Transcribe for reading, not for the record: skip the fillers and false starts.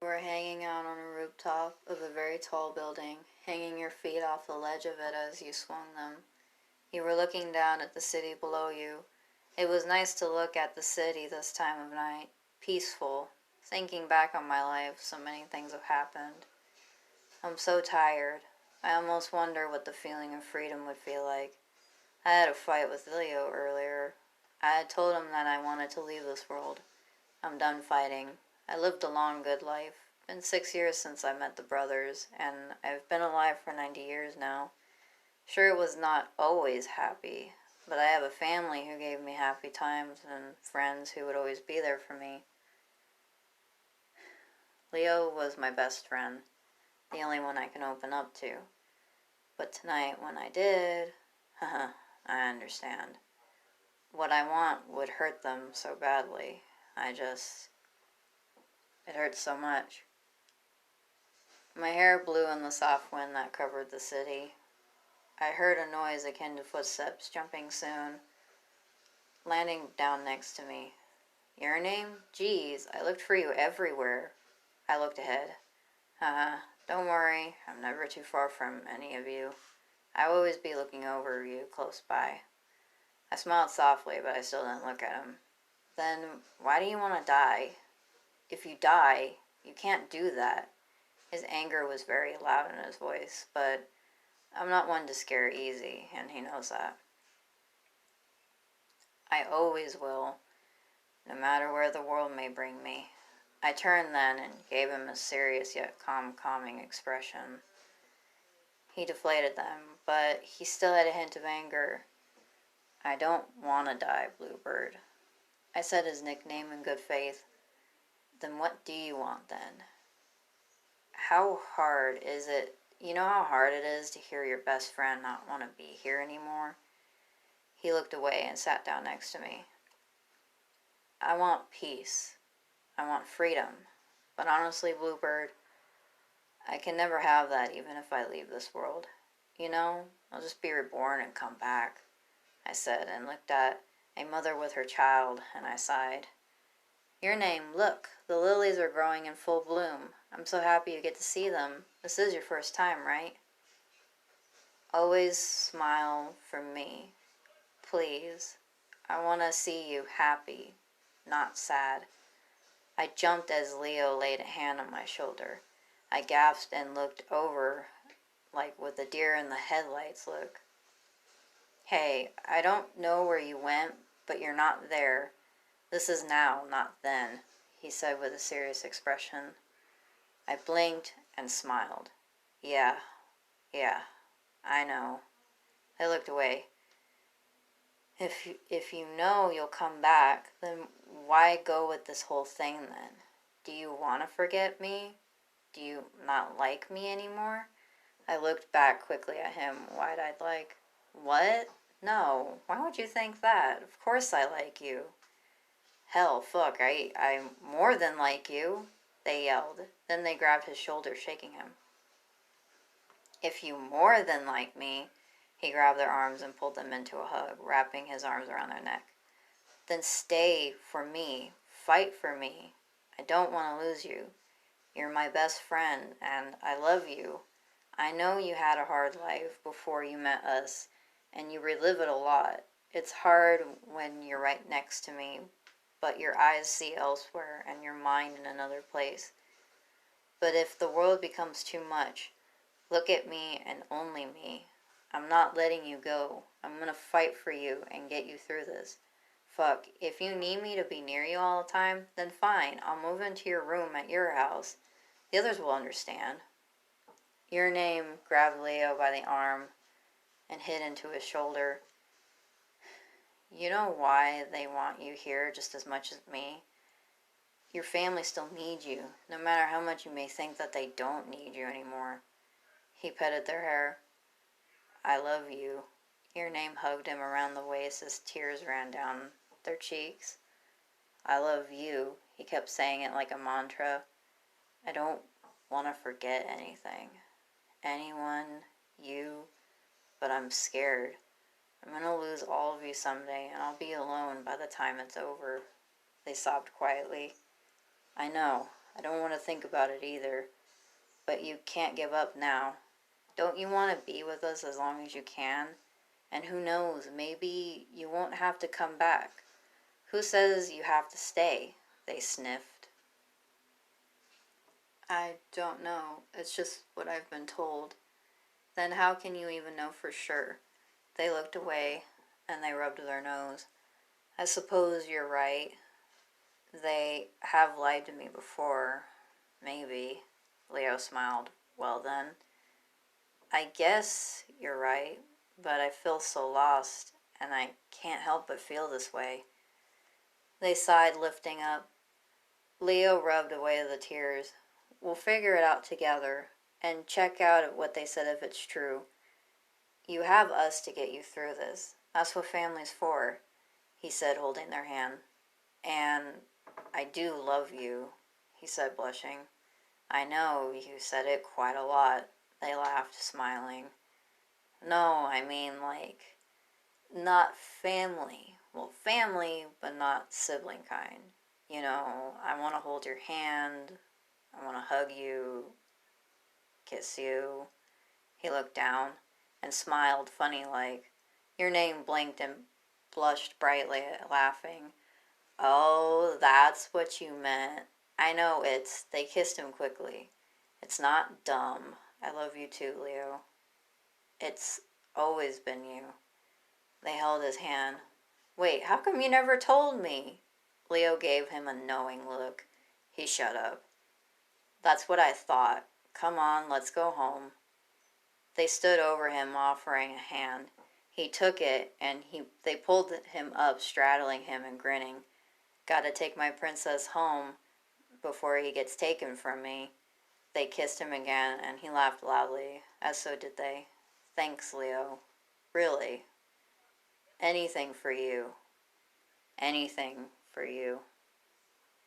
were hanging out on a rooftop of a very tall building, hanging your feet off the ledge of it as you swung them. You were looking down at the city below you. It was nice to look at the city this time of night, peaceful. Thinking back on my life, so many things have happened. I'm so tired. I almost wonder what the feeling of freedom would feel like. I had a fight with Leo earlier. I had told him that I wanted to leave this world. I'm done fighting. I lived a long, good life. Been 6 years since I met the brothers, and I've been alive for 90 years now. Sure, it was not always happy, but I have a family who gave me happy times and friends who would always be there for me. Leo was my best friend, the only one I can open up to. But tonight, when I did, I understand. What I want would hurt them so badly. It hurts so much. My hair blew in the soft wind that covered the city. I heard a noise akin to footsteps jumping soon, landing down next to me. Your name? Geez, I looked for you everywhere. I looked ahead. Don't worry, I'm never too far from any of you. I will always be looking over you close by. I smiled softly, but I still didn't look at him. Then, why do you want to die? If you die, you can't do that. His anger was very loud in his voice, but I'm not one to scare easy, and he knows that. I always will, no matter where the world may bring me. I turned then and gave him a serious yet calming expression. He deflated them, but he still had a hint of anger. I don't want to die, Bluebird. I said his nickname in good faith. Then what do you want then? How hard is it? You know how hard it is to hear your best friend not want to be here anymore? He looked away and sat down next to me. I want peace. I want freedom. But honestly, Bluebird, I can never have that even if I leave this world. You know, I'll just be reborn and come back, I said, and looked at a mother with her child, and I sighed. Your name, look, the lilies are growing in full bloom. I'm so happy you get to see them. This is your first time, right? Always smile for me, please. I want to see you happy, not sad. I jumped as Leo laid a hand on my shoulder. I gasped and looked over, like with the deer in the headlights look. Hey, I don't know where you went, but you're not there. This is now, not then, he said with a serious expression. I blinked and smiled. Yeah, I know. I looked away. If you know you'll come back, then why go with this whole thing then? Do you want to forget me? Do you not like me anymore? I looked back quickly at him, wide-eyed like, what? No, why would you think that? Of course I like you. Hell, fuck, I more than like you, they yelled. Then they grabbed his shoulder, shaking him. If you more than like me, he grabbed their arms and pulled them into a hug, wrapping his arms around their neck. Then stay for me. Fight for me. I don't want to lose you. You're my best friend, and I love you. I know you had a hard life before you met us, and you relive it a lot. It's hard when you're right next to me, but your eyes see elsewhere and your mind in another place. But if the world becomes too much, look at me and only me. I'm not letting you go. I'm gonna fight for you and get you through this. Fuck, if you need me to be near you all the time, then fine, I'll move into your room at your house. The others will understand. Your name grabbed Leo by the arm and hit into his shoulder. You know why they want you here just as much as me? Your family still needs you, no matter how much you may think that they don't need you anymore. He petted their hair. I love you. Your name hugged him around the waist as tears ran down their cheeks. I love you. He kept saying it like a mantra. I don't want to forget anything. Anyone, you, but I'm scared. I'm going to lose all of you someday, and I'll be alone by the time it's over. They sobbed quietly. I know. I don't want to think about it either. But you can't give up now. Don't you want to be with us as long as you can? And who knows, maybe you won't have to come back. Who says you have to stay? They sniffed. I don't know. It's just what I've been told. Then how can you even know for sure? They looked away, and they rubbed their nose. I suppose you're right. They have lied to me before. Maybe. Leo smiled. Well then, I guess you're right, but I feel so lost, and I can't help but feel this way. They sighed, lifting up. Leo rubbed away the tears. We'll figure it out together, and check out what they said if it's true. You have us to get you through this. That's what family's for, he said, holding their hand. And I do love you, he said, blushing. I know, you said it quite a lot. They laughed, smiling. No, I mean, like, not family. Well, family, but not sibling kind. You know, I want to hold your hand. I want to hug you, kiss you. He looked down and smiled funny like. Your name blinked and blushed brightly, laughing. Oh, that's what you meant. I know they kissed him quickly. It's not dumb. I love you too, Leo. It's always been you. They held his hand. Wait, how come you never told me? Leo gave him a knowing look. He shut up. That's what I thought. Come on, let's go home. They stood over him, offering a hand. He took it, and they pulled him up, straddling him and grinning. Gotta take my princess home before he gets taken from me. They kissed him again, and he laughed loudly, as so did they. Thanks, Leo. Really. Anything for you. Anything for you.